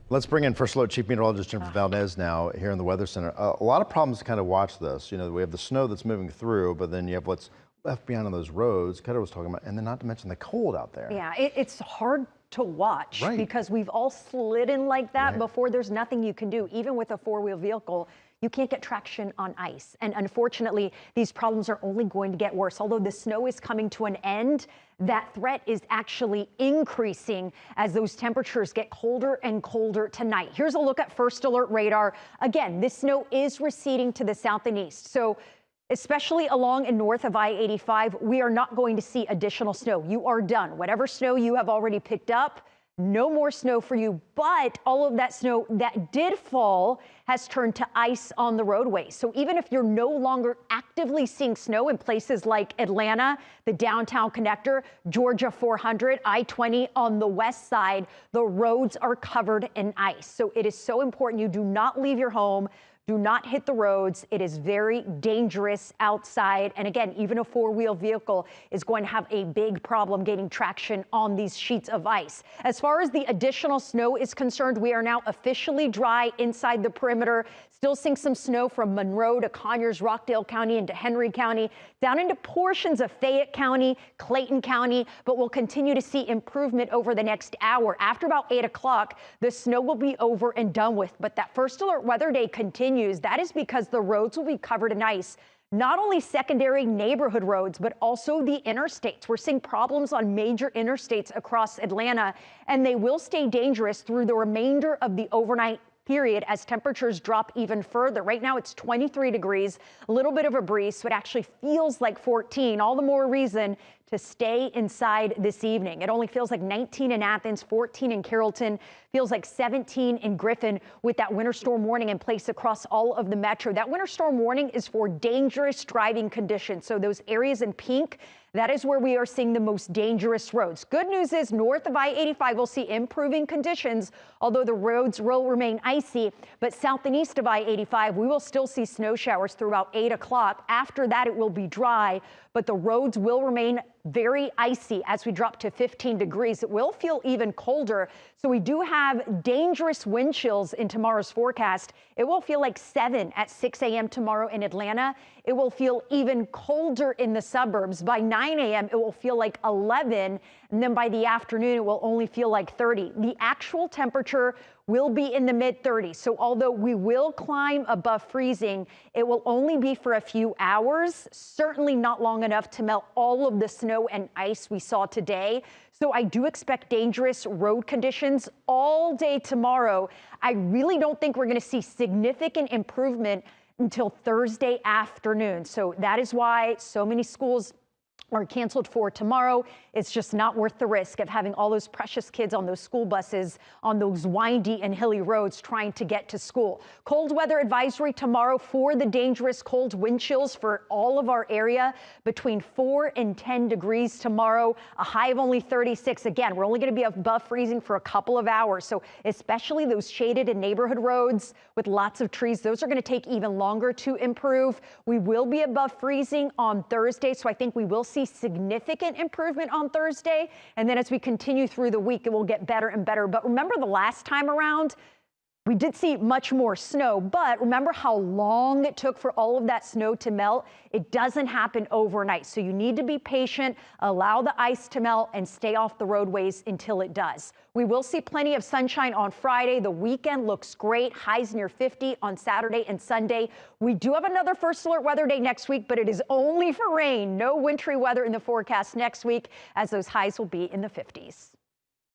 Let's bring in First Alert Chief Meteorologist Jennifer Valdez now here in the Weather Center. A lot of problems to kind of watch this. You know, we have the snow that's moving through, but then you have what's left behind on those roads, Ketter was talking about, and then not to mention the cold out there. Yeah, it's hard to watch because we've all slid in like that before. There's nothing you can do. Even with a four-wheel vehicle, you can't get traction on ice. And unfortunately, these problems are only going to get worse. Although the snow is coming to an end, that threat is actually increasing as those temperatures get colder and colder tonight. Here's a look at First Alert radar. Again, this snow is receding to the south and east. So especially along and north of I-85, we are not going to see additional snow. You are done. Whatever snow you have already picked up, no more snow for you, but all of that snow that did fall has turned to ice on the roadways. So even if you're no longer actively seeing snow in places like Atlanta, the downtown connector, Georgia 400, I-20 on the west side, the roads are covered in ice. So it is so important you do not leave your home. Do not hit the roads. It is very dangerous outside. And again, even a four-wheel vehicle is going to have a big problem getting traction on these sheets of ice. As far as the additional snow is concerned, we are now officially dry inside the perimeter. Still seeing some snow from Monroe to Conyers, Rockdale County into Henry County, down into portions of Fayette County, Clayton County, but we'll continue to see improvement over the next hour. After about 8 o'clock, the snow will be over and done with, but that First Alert Weather Day continues. That is because the roads will be covered in ice. Not only secondary neighborhood roads, but also the interstates. We're seeing problems on major interstates across Atlanta, and they will stay dangerous through the remainder of the overnight period as temperatures drop even further. Right now it's 23 degrees, a little bit of a breeze, so it actually feels like 14. All the more reason to stay inside this evening. It only feels like 19 in Athens, 14 in Carrollton, feels like 17 in Griffin with that winter storm warning in place across all of the metro. That winter storm warning is for dangerous driving conditions. So those areas in pink, that is where we are seeing the most dangerous roads. Good news is north of I-85 will see improving conditions, although the roads will remain icy. But south and east of I-85, we will still see snow showers through about 8 o'clock. After that, it will be dry, but the roads will remain very icy as we drop to 15 degrees. It will feel even colder. So we do have dangerous wind chills in tomorrow's forecast. It will feel like 7 at 6 a.m. tomorrow in Atlanta. It will feel even colder in the suburbs. By 9 a.m., it will feel like 11. And then by the afternoon, it will only feel like 30. The actual temperature will be in the mid-30s. So although we will climb above freezing, it will only be for a few hours, certainly not long enough to melt all of the snow and ice we saw today. So I do expect dangerous road conditions all day tomorrow. I really don't think we're going to see significant improvement until Thursday afternoon. So that is why so many schools are canceled for tomorrow. It's just not worth the risk of having all those precious kids on those school buses on those windy and hilly roads trying to get to school. Cold weather advisory tomorrow for the dangerous cold wind chills for all of our area, between 4 and 10 degrees tomorrow, a high of only 36. Again, we're only going to be above freezing for a couple of hours. So especially those shaded and neighborhood roads with lots of trees, those are going to take even longer to improve. We will be above freezing on Thursday, so I think we will see significant improvement on Thursday. And then as we continue through the week, it will get better and better. But remember the last time around, we did see much more snow, but remember how long it took for all of that snow to melt? It doesn't happen overnight. So you need to be patient, allow the ice to melt, and stay off the roadways until it does. We will see plenty of sunshine on Friday. The weekend looks great. Highs near 50 on Saturday and Sunday. We do have another First Alert Weather Day next week, but it is only for rain. No wintry weather in the forecast next week, as those highs will be in the 50s.